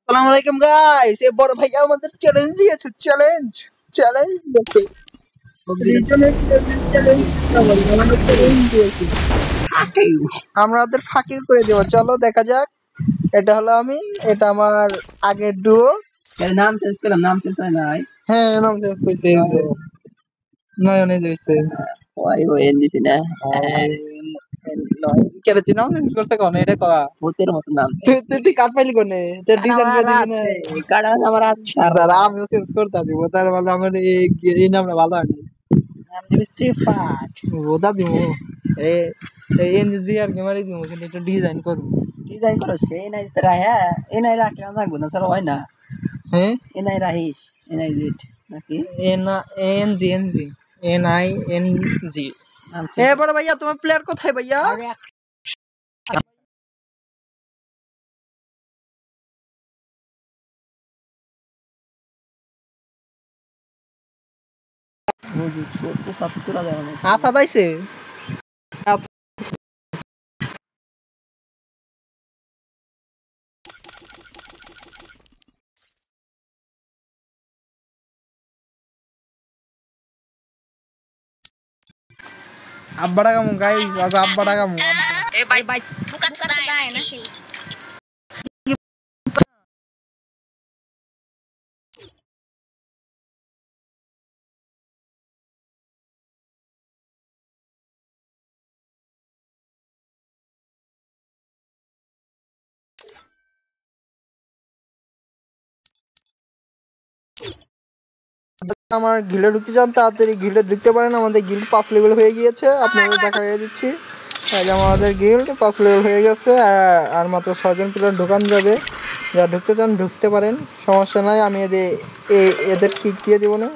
আসসালামু আলাইকুম গাইস, এ বড় ভাই আমাদের চ্যালেঞ্জ দিয়েছে। চ্যালেঞ্জ চ্যালেঞ্জ দিয়েছে। রিজনের চ্যালেঞ্জ আমাদের চ্যালেঞ্জ দিয়েছে। আমরা ওদের ফাঁকি করে দেব। চলো দেখা যাক। এটা হলো আমি, এটা আমার আগের ডুও। নাম চেঞ্জ করলাম, নাম চেঞ্জ হয় না ভাই। হ্যাঁ, নাম চেঞ্জ করতে নয়নে দিয়েছে। ওই ওই এনজিসি না কেন তুই নাম চেঞ্জ করতে কোন এটা করা ভূতের মতো নাম। তুই কাট পাইলি কোনে? এটা ডিজাইন করে দিবি না? কাটা আমার আচ্ছা দাঁড়া, আমিও চেঞ্জ করতে দিব। তার মানে আমার এই নামটা ভালো হয়নি। নাম দিবি সিফাত। ওটা দিব এই এনজি আর গেমারি দিব, কিন্তু একটু ডিজাইন করব। ডিজাইন করছ কে? এই নাই তোরা, হ্যাঁ এই নাই রাখলাম লাগবো না, স্যার হয় না। হ্যাঁ, এই নাই রাহিস, এই নাই জিট নাকি এনজি এনজি NING। এ বড় ভাইয়া, তোমার প্লেয়ার কোথায় ভাইয়া? বুঝি ছোট ছাত্ররা দেয় না। আসাদ আইছে। আব্বাড়া কামু গাইস, আগে আব্বাড়া কামু। Eh, baik. Bukan sedaya nasi. আমার গিল্ডে ঢুকতে চান তাড়াতাড়ি গিল্ডে ঢুকতে পারেন। আমাদের গিল্ড 5 লেভেল হয়ে গিয়েছে, আপনাদের দেখা হয়ে দিচ্ছি। আমাদের গিল্ড 5 লেভেল হয়ে গেছে, আর মাত্র 6 জন প্লেয়ার ঢোকান যাবে। যারা ঢুকতে চান ঢুকতে পারেন, সমস্যা নাই। আমি এদের কিক দিয়ে দিব না,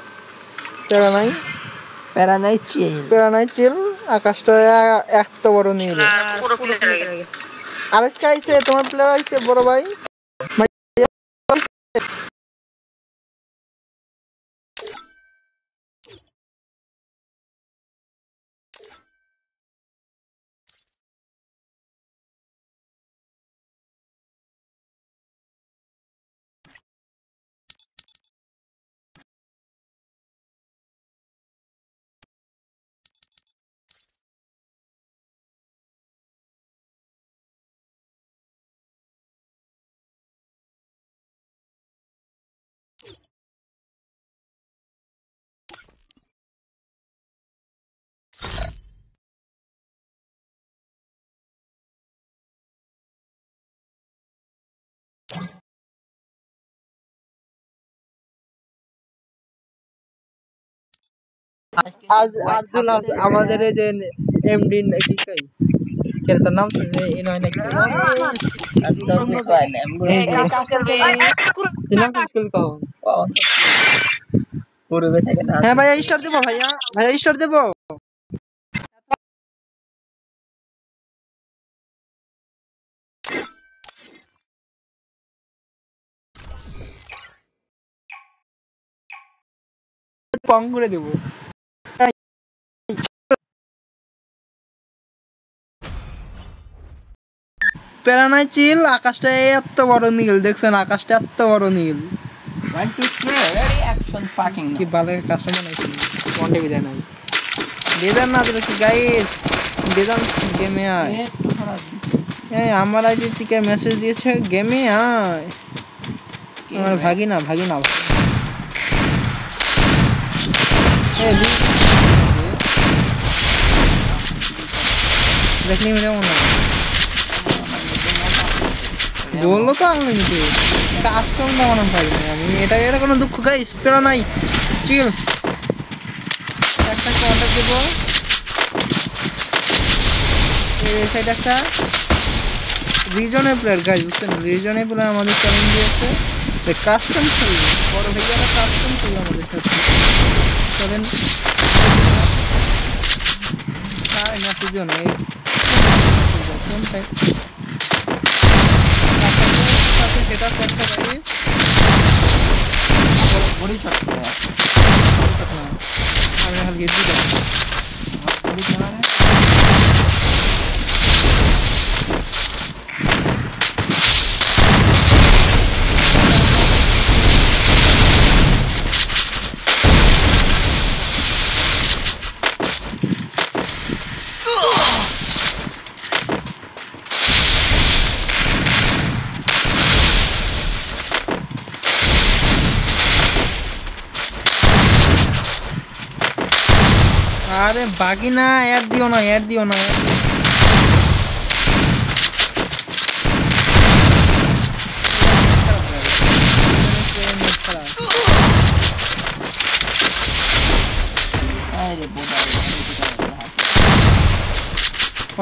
প্যারা নাই। প্যারা নাই, চিল। আকাশটা এত বড় নীল। আর আজকে আইছে তোমার প্লেয়ার আইছে বড় ভাই। আমাদের এই যে এমডি কি কই কেন তার নাম এই নয় নাকি? হ্যাঁ ভাইয়া, স্টার দেবো। ভাইয়া ভাইয়া স্টার দেবো। পং করে দেবো। প্যারানাই চিল। আকাশটা এত বড় নীল, দেখছেন? আকাশটা এত বড় নীল। 1 2 3 রেডি অ্যাকশন ফাকিং। কি বালের কাস্টমার নাকি ওয়ান ডে বিদায় নাই দেদার না দিলে কি গাইস? দেদার গেমে আয়। এই আমার আইডি থেকে মেসেজ দিয়েছে, গেমে আয়। আমার ভাগি না দেখলি মেরে মনে বললো তো আনলিমিটেড কাস্টম বানানো পারি না আমি। এটা কোনো দুঃখ গাইস, পেরা নাই, চিল। একটা কন্টাক্ট দেবো, এই সাইড একটা রিজনের প্লেয়ার গাইস, বুঝছেন? রিজনের প্লেয়ার আমাদের চ্যালেঞ্জ দিয়েছে কাস্টম খেলবে। বড় ভাইয়ারা কাস্টম খেলবে আমাদের সাথে। চলেন না সুযোগ নেই কোনটাই সেটা করতে পারি। বড়ি শট আমি হাল গেছি তো বড়ি খেলারে। আরে বাকি না, অ্যাড দিও না, অ্যাড দিও না।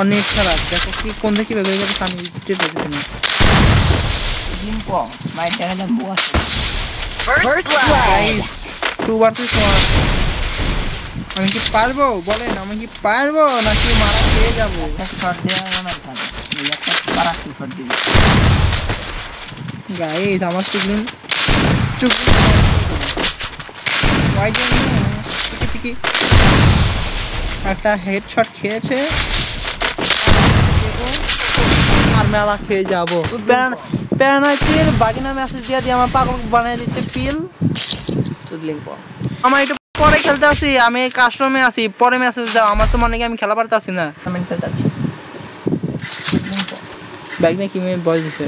অনেক খারাপ, দেখো কি কোন দিকে বের হয়ে গেছে আমি বুঝতে পারছি না। লিম্পো মাইট দেখা বস First blood. 2 ভার্সেস 1। আমি কি পারবো বলেন, আমি কি পারবো নাকি মারা খেয়ে যাবো? শট দেওয়া না খাবে এই একটা পারা শট দিবি গাইস আমার চুগলিন ওয়াই জন্য চিকি একটা হেডশট খেয়েছে আর মেলা খেয়ে যাবো। প্যারানাইটের বাগিনা মেসেজ দিয়ে আমার পাগল বানিয়ে দিচ্ছে পিল। লিম্পো আমার একটু পরে খেলতে আসি, আমি কাস্টমে আছি, পরে মেসেজ দাও। আমার তো মনে হয় আমি খেলা পারতে আসি না। কমেন্ট করতে আছে লিম্পো ব্যাগনে কি মেয়ে বল দিছে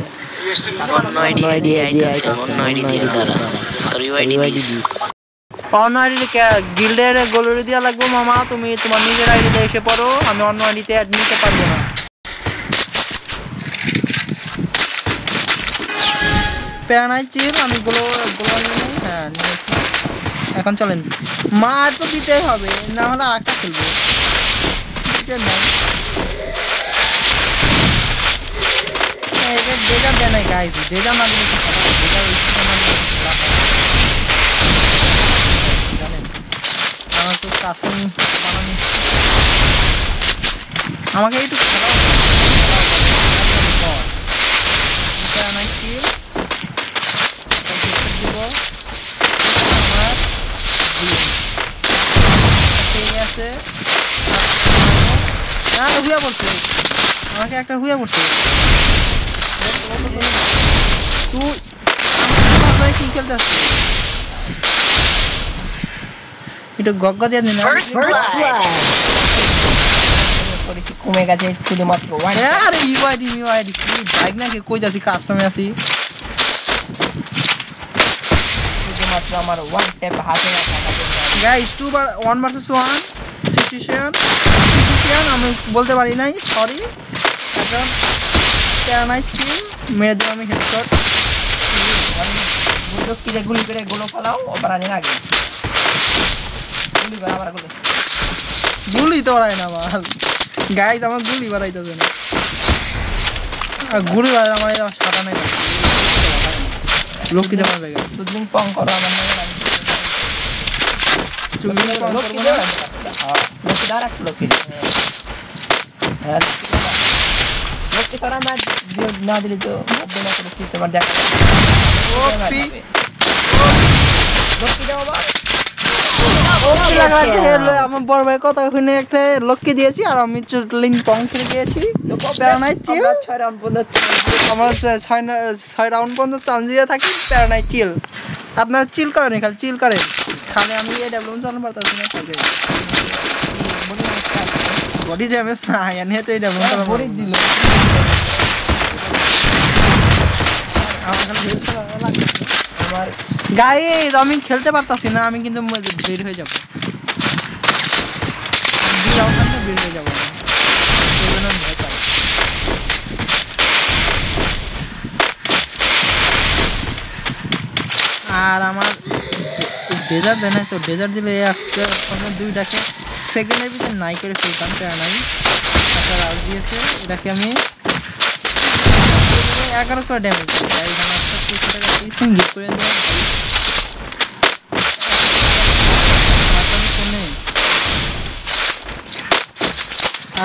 অন্য আইডি আইতাছে অন্য আইডি দিয়ে দাঁড়া তোর ইউআইডি দিস অন্য আইডি গিল্ডের গোলরি দিয়া লাগবে মামা। তুমি তোমার নিজের আইডিতে এসে পড়ো, আমি অন্য আইডিতে অ্যাড নিতে পারবো না। প্যারানাইট চিল আমি হ্যাঁ নিয়েছি। এখন চলেন মার তো দিতেই হবে, না হলে আরেকটা খেলবো। ডেজার দেয় নাই গাইজ, ডেজার না দিলে জানেন আমার তো কাস্টম বানানো, আমাকে একটু খেলাও প্যারানাইট চিল দিব আমার ঠিক আছে। হুয়া পড়ছে আমাকে, একটা হুয়া পড়ছে। তুই কি খেলতে আসছিস? একটু গগ্গা দিয়ে দিন। কমে গেছে শুধুমাত্র আরে ইউআইডি কি বাইক নাকি কই যাচ্ছি, কাস্টমে আছি। শুধুমাত্র আমার ওয়ান স্টেপ হাতে গাইস 1 ভার্সেস 1 সিচুয়েশন আমি বলতে পারি নাই, সরি। এখন প্যারানাইট চিল মেরে দিলাম আমি হেডশট। গুলি করে গোলো ফেলাও অপরাধের আগে গুলি করে আবার গুলি তো ওরাই না আমার গাইস, আমার গুলি বাড়াইতেছে না। আর গুলি বাড়াই আমার সাদা নাই লোক কি দেওয়া যাবে। সুদলিং পং করো আমার নামে চুগলি পং করব না। লোক দাঁড়া লোক হ্যাঁ লোক সারা না দিলে তো মধ্যে না করে তোমার দেখা ওপি লোক দাও বাবা ওপি লাগাতে আমার বড় ভাই কথা শুনে একটা লক্ষ্য দিয়েছি আর আমি চুগলিং পং খেলে গিয়েছি। প্যারানাইট চিল 6 রাউন্ড পর্যন্ত আমার 6 রাউন্ড পর্যন্ত চান্স দিয়ে থাকি। প্যারানাইট চিল আপনারা চিল করেন, খালি চিল করেন, খালি আমি এই ডেভেলপমেন্ট চালাতে পারতাছি না। কাজে বডি ড্যামেজ না এনে তো এই ডেভেলপমেন্ট বডি দিল আমার খালি হেড চালানো লাগে। আমার গাইস আমি খেলতে পারতাছি না, আমি কিন্তু বের হয়ে যাব। 2 রাউন্ড পর্যন্ত বের হয়ে যাব, এই জন্য ভয় পাই। আর আমার ডেজার্ট দেয় না, তো ডেজার্ট দিলে একটা 2টাকে সেকেন্ডের ভিতরে নাই করে ফেলতাম। প্যারানাই একটা রাউন্ড দিয়েছে, এটাকে আমি 11 করে ড্যামেজ দিই। তাই এখানে একটা 300 টাকা দিয়েছি গিফট করে দেওয়া।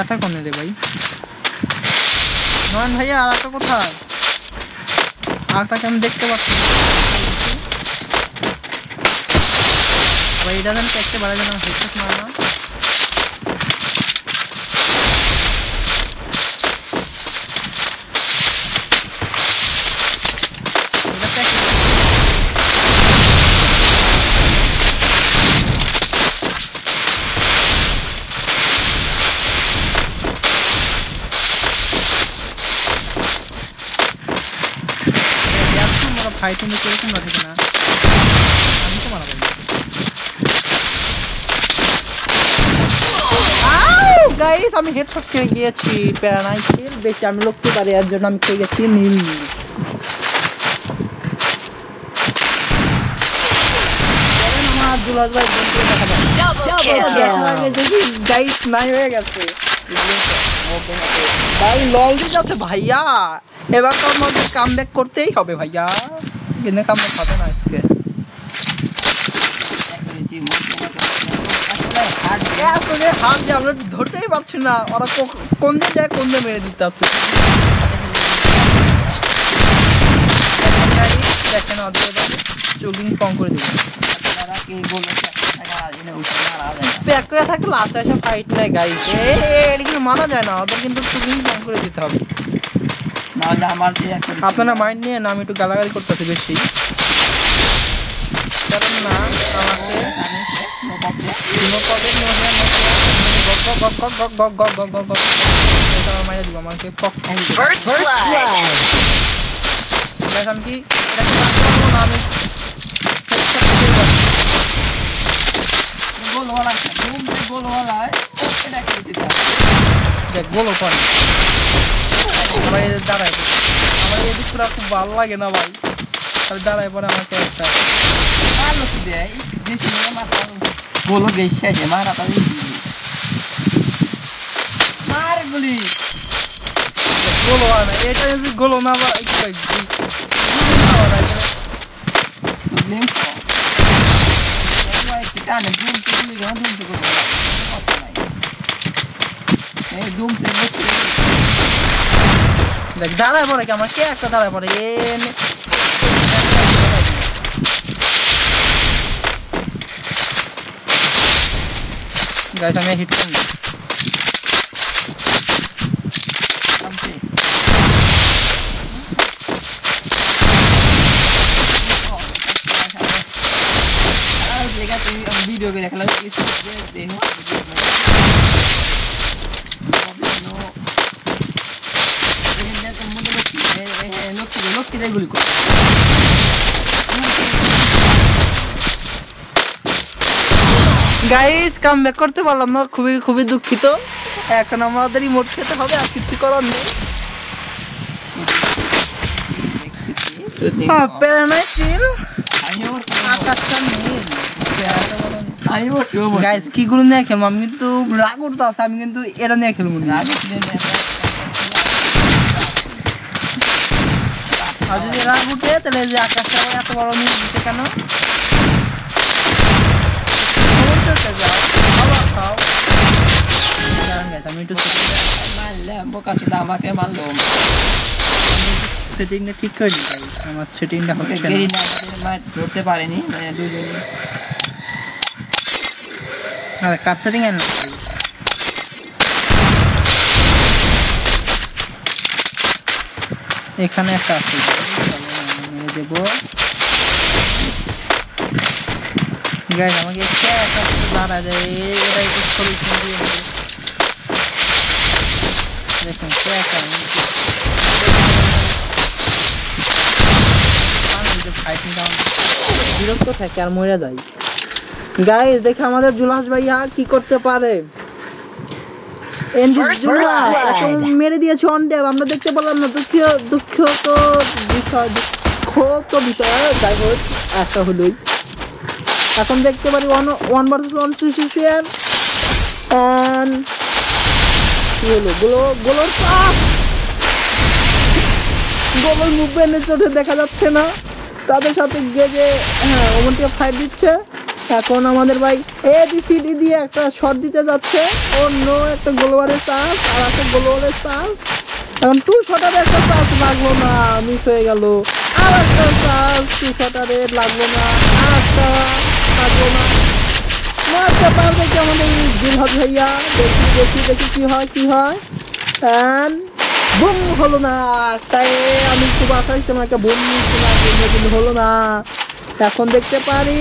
আটা কোনে রে ভাই নয়ন ভাইয়া, আর একটা কোথায়? আটাকে আমি দেখতে পাচ্ছি ভাই, এটা যেন একটা বাড়া যেন হেডশট মারা না। ফাইটিং করেছেন না ঠিক না, আমি তো মারা গাইস আমি হেডশট খেয়ে গিয়েছি প্যারানাই কিল বেশি আমি লড়তে পারি এর জন্য আমি খেয়ে গেছি নীল আমার দুলাল ভাই বন্ধু দেখা যায় গাইস নাই হয়ে গেছে ভাই লল দি যাচ্ছে ভাইয়া এবার তো আমাদের কামব্যাক করতেই হবে ভাইয়া কিন্তু কামব্যাক হবে না আজকে আসলে হাত দিয়ে আমরা ধরতেই পারছি না ওরা কোন দিকে যায় কোন দিকে মেরে দিতে আছে দেখেন ওদের চুগিং ফর্ম করে দিবে প্যাক করে থাকলে লাস্টে এসে ফাইট নাই গাইস এটা কিন্তু মানা যায় না ওদের কিন্তু চুগিং ফর্ম করে দিতে হবে আপনারা মাইন্ড নিয়ে না আমি একটু গালাগালি করতেছি বেশি কারণ না আমাকে দাঁড়ায় আমার এদিক পুরা খুব ভালো লাগে না ভাই দাঁড়ায় পরে আমাকে একটা গোলো বেশি আছে মারা পাবি মার গুলি গোলো না এটা যদি গোলো না বা দেখ দাঁড়ায় পড়ে কি আমার কে একটা দাঁড়ায় পড়ে গাইস আমি হিট করব ভিডিও করে দেখলাম কিছু দেখো লোকটি গুলি কর গাইস কামব্যাক করতে পারলাম না খুবই খুবই দুঃখিত এখন আমাদের রিমোট খেতে হবে আর কিছু করার নেই প্যারানাই চিল আকাশটা নেই গাইস কি গুলো নিয়ে খেলবো আমি কিন্তু রাগ উঠতে আছে আমি কিন্তু এটা নিয়ে খেলবো না আর যদি রাগ উঠে তাহলে যে আকাশটা এত বড় নিয়ে দিতে কেন আমাকে মারলো সেটিংটা ঠিক করে নি আমার সেটিংটা হচ্ছে না ধরতে পারেনি দুজন আরে কাট সেটিং এর এখানে একটা আছে মেরে দেব গাইস আমাকে একটা দাঁড়া যায় এটা একটু সলিউশন দিয়ে দেখুন কে আছে ফাইটিং ডাউন বিরক্ত থাকে আর মরে যায় গাইস দেখে আমাদের জুলাস ভাইয়া কি করতে পারে মেরে দিয়েছে অন ট্যাপ আমরা দেখতে পেলাম না দুঃখ তো বিষয় যাই হোক একটা হলোই এখন দেখতে পারি 1 ভার্সেস 1 সিচুয়েশন এন্ড কি হলো গোলোর পাস গোলোর মুভমেন্টের চোখে দেখা যাচ্ছে না তাদের সাথে গেজে হ্যাঁ ওমনটিকে ফাইট দিচ্ছে এখন আমাদের ভাই এবিসিডি দিয়ে একটা শট দিতে যাচ্ছে অন্য একটা গোলওয়ারের চান্স আর একটা গোলওয়ারের চান্স এখন টু শটারে একটা চান্স লাগলো না মিস হয়ে গেল আর একটা চান্স টু শটারে লাগলো না আর একটা লাগলো না মারতে পারবে কি আমাদের জিলহাদ ভাইয়া দেখি কি হয় এন্ড বুম হলো না তাই আমি খুব আশা ছিলাম একটা বুম কিন্তু হলো না এখন দেখতে পারি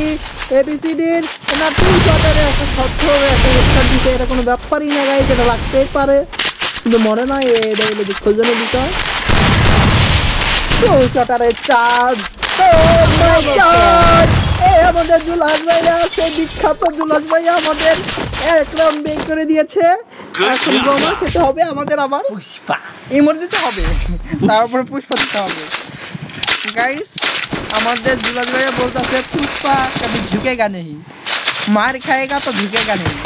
এবিসিডির না টু শটারে একটা শট হবে একটা হেডশট দিতে এটা কোনো ব্যাপারই না গাইস এটা লাগতেই পারে কিন্তু মনে না এটা হলো দুঃখজনক বিষয় টু শটারে চার্জ ও মাই গড আমাদের জুলাস ভাইয়া সেই বিখ্যাত জুলাস ভাইয়া আমাদের এক রাউন্ড বের করে দিয়েছে। এখন বোমা খেতে হবে আমাদের, আবার পুষ্পা ইমোট দিতে হবে, তারপরে পুষ্পা দিতে হবে। গাইস আমাদের জুলাস ভাইয়া বলতেছে পুষ্পা কभी झुकेगा नहीं, मार खाएगा तो झुकेगा नहीं।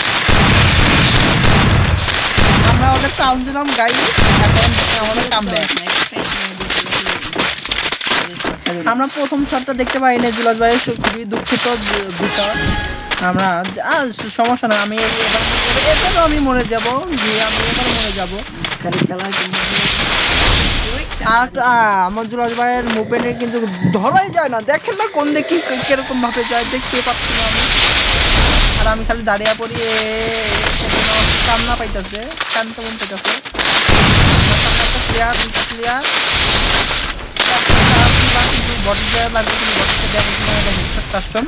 আমরা ওদের সাউন্ড দিলাম গাইস, এখন আমাদের কামব্যাক। আমরা প্রথম শটটা দেখতে পাই না জুলাস ভাইয়ের, খুবই দুঃখিত বিষয়। আমরা সমস্যা না, আমি এবারও আমি মরে যাব, যে আমি এবারও মরে যাব। আর আমার জুলাস ভাইয়ের মুভমেন্টে কিন্তু ধরাই যায় না, দেখেন না কোন দেখি কিরকম ভাবে যায়, দেখতে পাচ্ছি না আমি। আর আমি খালি দাঁড়িয়ে পড়ি, কান্না পাইতেছে, কান্না মন পাইতেছে। একটা প্লেয়ার, দুটো প্লেয়ার বডি প্লেয়ার লাগবে, কিন্তু বডিতে দেখো কিনা এটা হেডশট কাস্টম।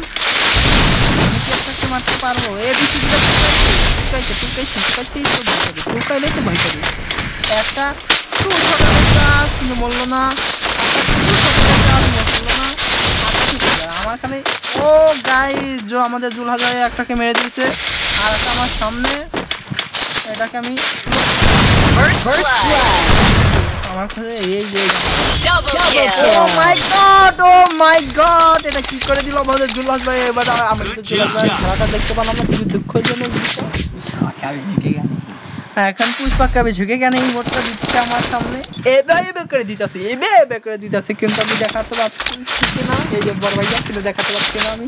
আমি মারতে পারবো, এ বেশি টুকাইছে তো ভয় করি। একটা টু শট কিন্তু মরলো না, আমার খালি ও গাইস আমাদের জুলাস ভাই একটাকে মেরে দিয়েছে, আর একটা আমার সামনে, এটাকে আমি আমার কাছে এই যে ও মাই গড এটা কি করে দিল আমাদের জুলাস ভাই। এবার আমরা জুলাস ভাই খেলাটা দেখতে পেলাম না, খুবই দুঃখজনক বিষয়। এখন পুষ্পা কবে ঝুঁকেগা নেই, মোটটা দিচ্ছে আমার সামনে, এবে করে দিতেছে, কিন্তু আমি দেখাতে পারছি না। এই যে বড় ভাইয়া ছিল, দেখাতে পারছি না আমি।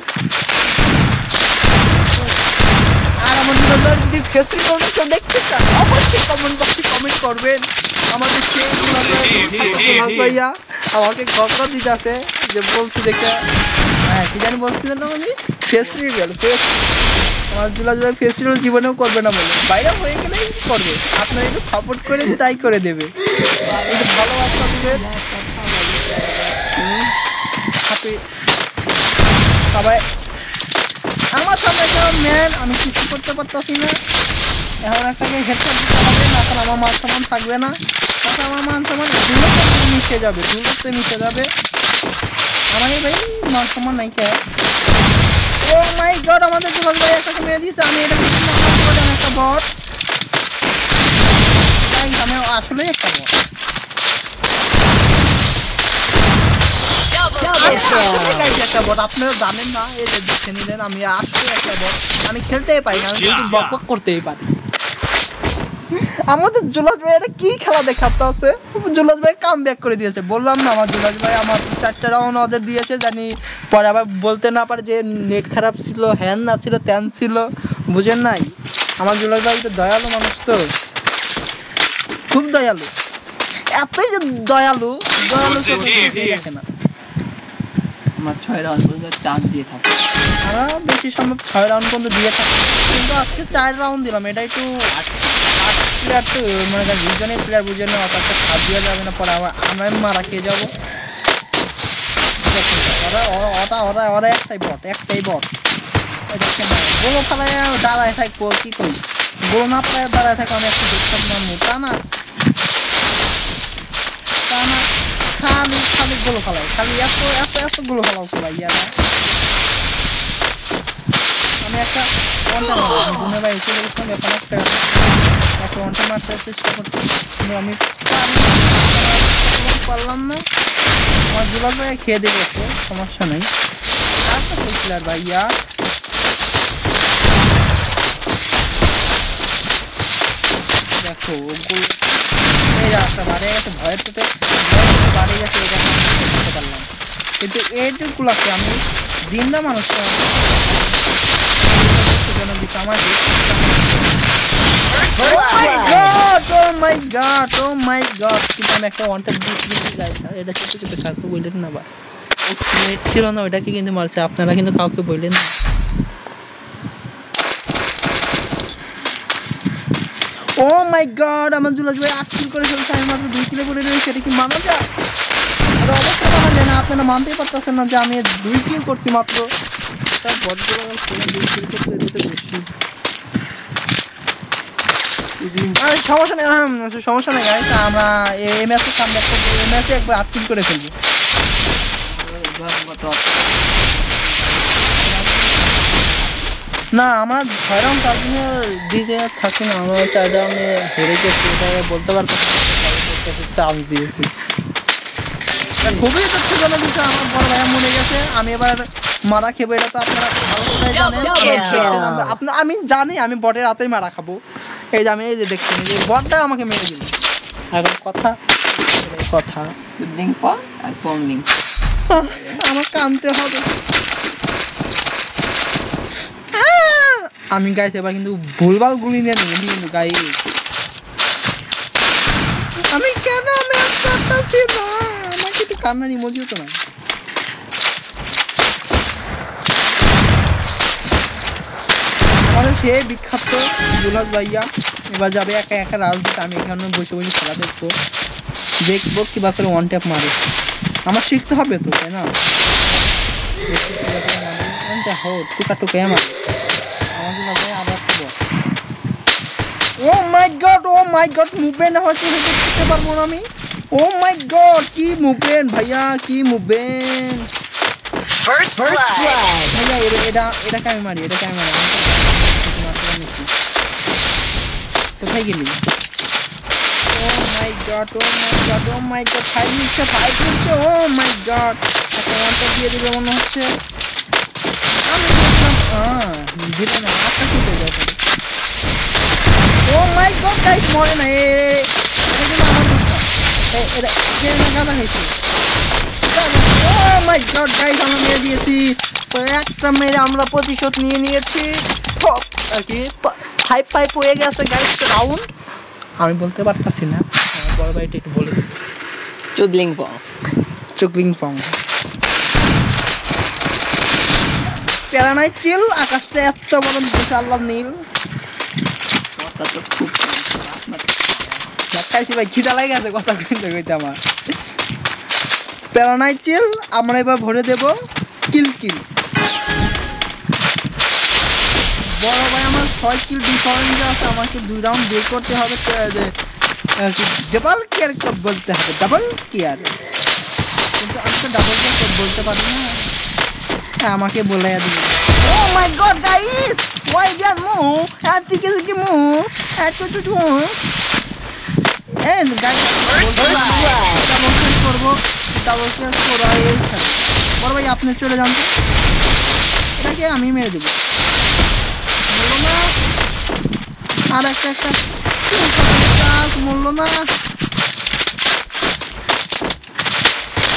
আর আমার যদি ফেসবুক করে কেউ দেখতে চান অবশ্যই কমেন্ট বক্সে কমেন্ট করবেন। আমাদের জুলাস ভাইয়া আমাকে গগরা দিতেছে, যে বলছি দেখে, হ্যাঁ কি জানি বলছিলেন না আমি, ফেস্টিভ্যাল আমার জুলাস ভাই ফেস্টিভ্যাল জীবনেও করবে না বলে, বাইরে হয়ে গেলেই করবে। আপনারা একটু সাপোর্ট করে তাই করে দেবে, একটু ভালোবাসা দিবেন। সবাই আমার সামনে ম্যান, আমি কিছু করতে পারতাছি না। এখন একটাকে হেডশট দিতে হবে, না তাহলে আমার মান সম্মান থাকবে না, তাহলে আমার মান সম্মান ধুলোতে মিশে যাবে। আমার এই ভাই মান সম্মান নাই কে। ও মাই গড আমাদের জুলাস ভাই একটাকে মেরে দিয়েছে, আমি এটা একটা বট, আমি আসলেই একটা বট। একটা বট আপনারা জানেন না, এই যে দেখে নিলেন আমি আসলে একটা বট, আমি খেলতেই পারি না, আমি বক বক করতেই পারি। আমাদের জুলাস ভাই এটা কি খেলা দেখাতে আছে, জুলাস ভাই কামব্যাক করে দিয়েছে। বললাম না আমার জুলাস ভাই আমার 4টা রাউন্ড ওদের দিয়েছে, জানি পরে আবার বলতে না পারে যে নেট খারাপ ছিল, হ্যান না ছিল, ত্যান ছিল, বুঝেন নাই। আমার জুলাস ভাই তো দয়ালু মানুষ, তো খুব দয়ালু, এতই যে দয়ালু দেখে না। আমার 6 রাউন্ড পর্যন্ত চান্স দিয়ে থাকে, আমরা বেশি সম্ভব 6 রাউন্ড পর্যন্ত দিয়ে থাকি, কিন্তু আজকে 4 রাউন্ড দিলাম। এটা একটু 8 প্লেয়ার তো মানে দুজনের প্লেয়ার বুঝে না, অত একটা ছাড় দেওয়া যাবে না, পরে আমরা মারা খেয়ে যাবো। ওরা একটাই বট গোলো ফেলায় দাঁড়ায় থাকবো, কি করি গোলো না ফেলায় দাঁড়ায় থাকবো, আমি একটা দেখতাম না, তা না খালি গোলো ফেলাই, খালি এত গোলো ফেলাই ইয়ারা। আমি একটা ঘুমে ভাই এসে বলছিলাম একটা ওয়ানটা মারতে চেষ্টা করছি, কিন্তু আমি পারলাম না। আমার জুলাস ভাই খেয়ে দিয়ে গেছে, সমস্যা নেই। আর তো প্লেয়ার ভাইয়া দেখো এই রাস্তা বাড়ে গেছে, ভয়ের চোটে বাড়ে গেছে, এটা করতে পারলাম, কিন্তু এইটুকু লাগছে আমি জিন্দা মানুষ আমার oh my god কিন্তু আমি একটা ওয়ান টাইম এটা ছোট কাউকে বললেন না, বা নেট ছিল না ওইটাকে কিন্তু মারছে, আপনারা কিন্তু কাউকে বললেন না। ও মাই গড আমার জুলাস ভাই 8 কিল করে ফেলছে, আমি মাত্র 2 কিলে করে দিয়েছি, এটা কি মানা যায়? এটা অবশ্যই মানা যায় না, আপনারা মানতেই পারতেছেন না যে আমি 2 কিল করছি মাত্র। তার বড় 2 কিল করতে এটা বেশি। আর সমস্যা নেই গাইস, আমরা এই ম্যাচে কামব্যাক করব, এই ম্যাচে একবার 8 কিল করে ফেলবো। না আমার 6 রাউন্ড তার জন্য দিতে থাকি না, আমার 4 রাউন্ডে হেরে গেছি, এটা বলতে পারবো চান্স দিয়েছি। খুবই দুঃখজনক বিষয়, আমার বড় ভাইয়া মরে গেছে, আমি এবার মারা খেবো, এটা তো আপনারা ভালো করে জানেন। আমি জানি আমি বটের হাতেই মারা খাবো। এই যে আমি এই যে দেখছেন যে বটটা আমাকে মেরে দিল। এখন কথা লিংক পর আর ফোন লিংক আমার কানতে হবে। আমি গাইছি এবার কিন্তু ভুলভাল গুলি নিয়ে নেবো কিন্তু গাইস। আমি কেন ম্যাচ করতেছি না, আমার কিছু কান্নার ইমোজি তো না। আমাদের সে বিখ্যাত বুলাস ভাইয়া এবার যাবে একা একা রাজদূত, আমি এখানে বসে বসে খেলা দেখবো কিবা করে ওয়ান ট্যাপ মারে। আমার শিখতে হবে তো, তাই না? টুকা টুকা আমার আবার ও মাই গড মুভমেন্ট হচ্ছে, দেখতে পারবো না আমি। ও মাই গড কি মুভমেন্ট ভাইয়া, কি মুভমেন্ট। First blood. ভাইয়া এটাকে আমি মারি, কোথায় গেলি? ও মাই গড ফাইট নিচ্ছে, ও মাই গড একটা ওয়ানটা দিয়ে দিবে মনে হচ্ছে। আমি দেখলাম দিলে না, আটটা কেটে যায়। ও মাই গড গাইস মরে না, এটা কিন্তু আমার দুঃখ, এটা গাদা হয়েছে। ও মাই গড গাইস আমরা মেরে দিয়েছি, তো একটা মেরে আমরা প্রতিশোধ নিয়ে নিয়েছি আর কি। 5-5 হয়ে গেছে গাইস রাউন্ড। আমি বলতে পারতাছি না, আমার বড় ভাইটা একটু বলে দিই। চুকলিং পং প্যারানাই চিল, আকাশটা এত বড় বিশাল নীল। কথা তো খুব খাইছি ভাই, খিদা লাগে গেছে কথা কইতে আমার। প্যারানাই চিল, আমরা এবার ভরে দেব কিল। বড় ভাই আমার 6 কিল ডিফারেন্স আছে, আমাকে 2 রাউন্ড বের করতে হবে। ডাবল কেয়ার বলতে হবে, ডাবল কেয়ার, কিন্তু আমি তো ডাবল কেয়ার বলতে পারি না, আমাকে বলে দিন। ও মাই গড গাইস ওয়াই জান মু আতি কি মু এত তো এন্ড গাইস ডাবল কেয়ার করব এই বড় ভাই আপনি চলে যান তো, এটাকে আমি মেরে দেব বলো না। আর একটা বললো না।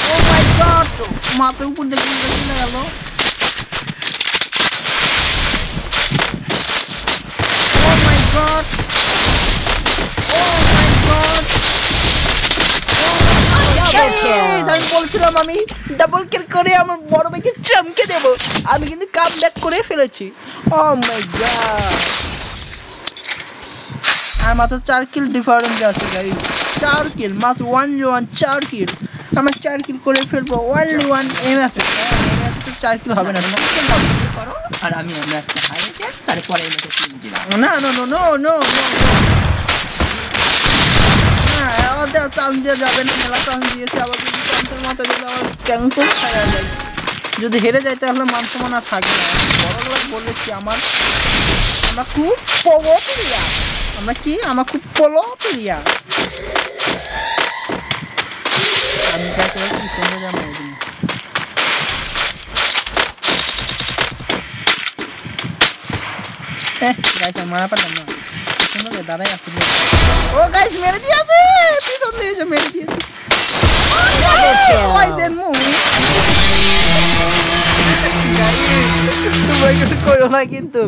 ও মাই গড মাথার উপর দেখে গেল। ও মাই গড আমি বলছিলাম আমি ডাবল কিল করে আমার বড় ভাইকে চমকে দেব, আমি কিন্তু কাম ব্যাক করে ফেলেছি। ও মাই গড আর মাত্র 4 কিল ডিফারেন্স আছে গাইস, 4 কিল মাত্র 4 কিল, আমরা 4 কিল করে ফেলবো। only one এম আছে, তো 4 কিল হবে না, করো আর আমি ম্যাচটা হারিয়েছি, তারপরে এই ম্যাচে কিল দিলাম। না ওদের চান্স দিয়ে যাবে না, মেলা চান্স দিয়েছে, আবার যদি চান্সের মতো যদি আবার ক্যান্সেল ছাড়া যায়, যদি হেরে যায় তাহলে মান সম্মান আর থাকবে না। বড়গুলো বলেছি আমরা খুব পোলো প্লেয়ার, আমরা খুব পোলো প্লেয়ার। আমি কাকে পিছনে যাবো গাইস, মারা পারলাম না, পিছনে দাঁড়াই আছে। ও গাইস মেরে দিয়েছে, পিছন দিয়ে এসে মেরে দিয়েছে। ওই দেন মু তোমার কিছু কইও না, কিন্তু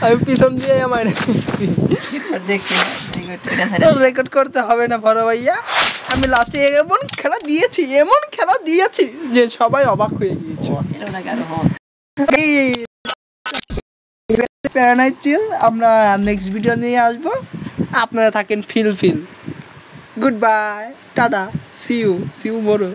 আমি পিছন দিয়ে আমার রেকর্ড করতে হবে না বড় ভাইয়া। আমি লাস্টে এমন খেলা দিয়েছি যে সবাই অবাক হয়ে গিয়েছে। প্যারানাইট চিল, আমরা নেক্সট ভিডিও নিয়ে আসবো, আপনারা থাকেন feel goodbye tata, see you মোরো।